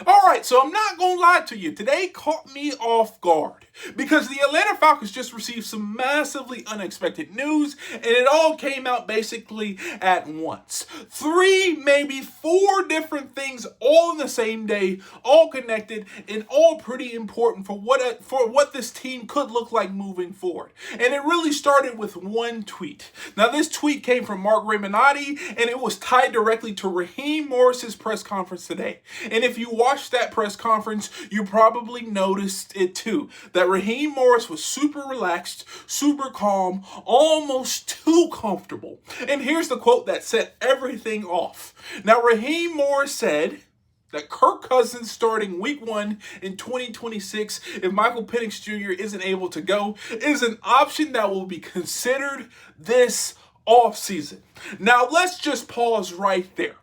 All right, so I'm not going to lie to you. Today caught me off guard because the Atlanta Falcons just received some massively unexpected news, and it all came out basically at once. 3, maybe 4 different things all in the same day, all connected, and all pretty important for what this team could look like moving forward. And it really started with one tweet. Now, this tweet came from Mark Raminotti, and it was tied directly to Raheem Morris's press conference today. And if you watched that press conference, you probably noticed it too. That Raheem Morris was super relaxed, super calm, almost too comfortable. And here's the quote that set everything off. Now, Raheem Morris said that Kirk Cousins starting week 1 in 2026, if Michael Penix Jr. isn't able to go, is an option that will be considered this offseason. Now, let's just pause right there,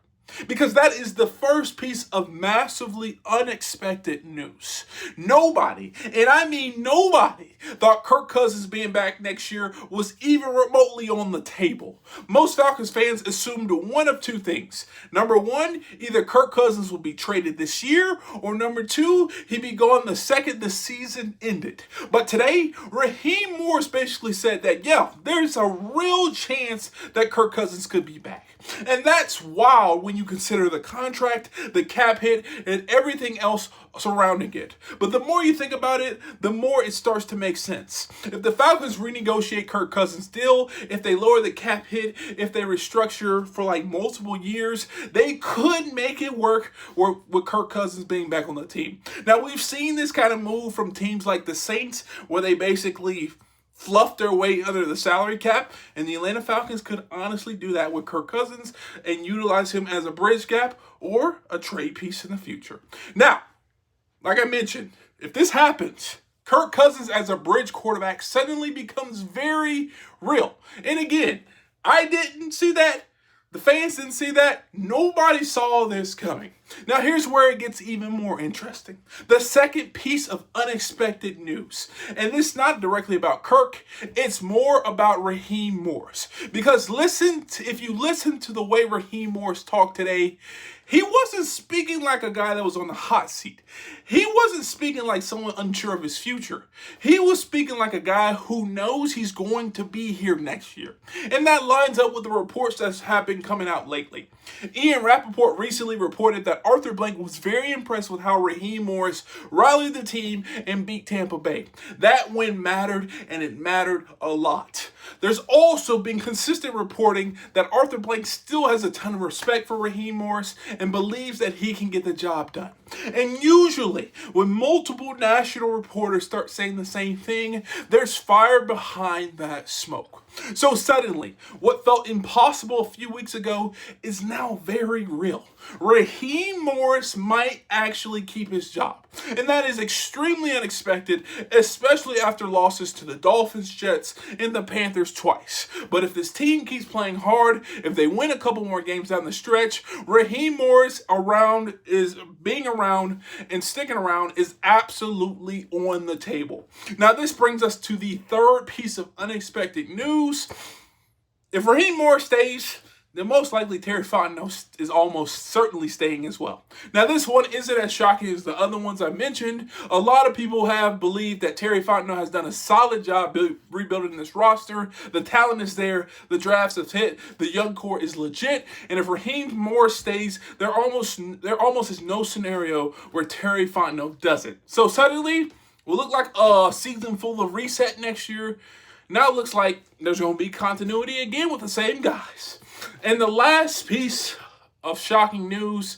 because that is the first piece of massively unexpected news. Nobody, and I mean nobody, thought Kirk Cousins being back next year was even remotely on the table. Most Falcons fans assumed one of 2 things. Number 1, either Kirk Cousins will be traded this year, or number 2, he'd be gone the second the season ended. But today, Raheem Morris basically said that, yeah, there's a real chance that Kirk Cousins could be back. And that's wild when you consider the contract, the cap hit, and everything else surrounding it. But the more you think about it, the more it starts to make sense. If the Falcons renegotiate Kirk Cousins' deal, if they lower the cap hit, if they restructure for like multiple years, they could make it work with Kirk Cousins being back on the team. Now, we've seen this kind of move from teams like the Saints, where they basically fluff their way under the salary cap, and the Atlanta Falcons could honestly do that with Kirk Cousins and utilize him as a bridge gap or a trade piece in the future. Now, like I mentioned, if this happens, Kirk Cousins as a bridge quarterback suddenly becomes very real. And again, I didn't see that. The fans didn't see that. Nobody saw this coming. Now, here's where it gets even more interesting. The second piece of unexpected news. And this is not directly about Kirk. It's more about Raheem Morris. Because if you listen to the way Raheem Morris talked today, he wasn't speaking like a guy that was on the hot seat. He wasn't speaking like someone unsure of his future. He was speaking like a guy who knows he's going to be here next year. And that lines up with the reports that have been coming out lately. Ian Rappaport recently reported that Arthur Blank was very impressed with how Raheem Morris rallied the team and beat Tampa Bay. That win mattered, and it mattered a lot. There's also been consistent reporting that Arthur Blank still has a ton of respect for Raheem Morris and believes that he can get the job done. And usually, when multiple national reporters start saying the same thing, there's fire behind that smoke. So suddenly, what felt impossible a few weeks ago is now very real. Raheem Morris might actually keep his job. And that is extremely unexpected, especially after losses to the Dolphins, Jets, and the Panthers twice. But if this team keeps playing hard, if they win a couple more games down the stretch, Raheem Morris being around and sticking around is absolutely on the table. Now, this brings us to the third piece of unexpected news. If Raheem Morris stays, then most likely Terry Fontenot is almost certainly staying as well. Now, this one isn't as shocking as the other ones I mentioned. A lot of people have believed that Terry Fontenot has done a solid job rebuilding this roster. The talent is there. The drafts have hit. The young core is legit. And if Raheem Morris stays, there almost is no scenario where Terry Fontenot doesn't. So suddenly, we'll look like a season full of reset next year. Now it looks like there's going to be continuity again with the same guys. And the last piece of shocking news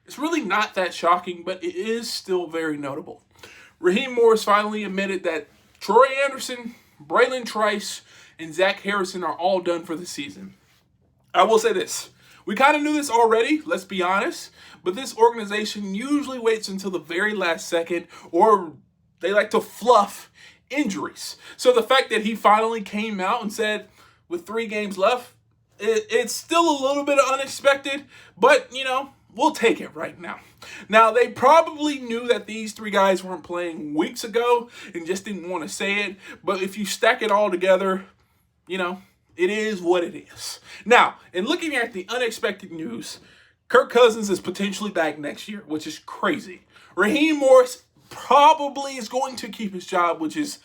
is really not that shocking, but it is still very notable. Raheem Morris finally admitted that Troy Andersen, Bralen Trice, and Zach Harrison are all done for the season. I will say this. We kind of knew this already, let's be honest, but this organization usually waits until the very last second, or they like to fluff injuries. So the fact that he finally came out and said, with 3 games left, it's still a little bit unexpected, but, we'll take it right now. Now, they probably knew that these 3 guys weren't playing weeks ago and just didn't want to say it, but if you stack it all together, it is what it is. Now, in looking at the unexpected news, Kirk Cousins is potentially back next year, which is crazy. Raheem Morris probably is going to keep his job, which is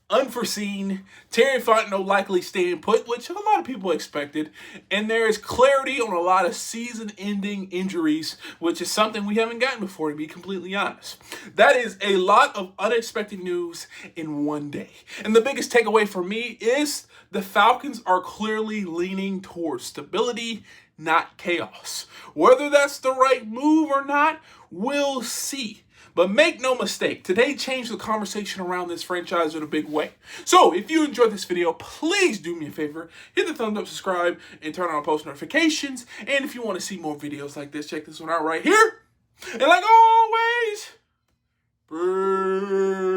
unforeseen. Terry Fontenot likely staying put, which a lot of people expected. And there is clarity on a lot of season-ending injuries, which is something we haven't gotten before, to be completely honest. That is a lot of unexpected news in one day. And the biggest takeaway for me is the Falcons are clearly leaning towards stability, not chaos. Whether that's the right move or not, we'll see. But make no mistake, today changed the conversation around this franchise in a big way. So if you enjoyed this video, please do me a favor, hit the thumbs up, subscribe, and turn on post notifications. And if you want to see more videos like this, check this one out right here. And like always, peace.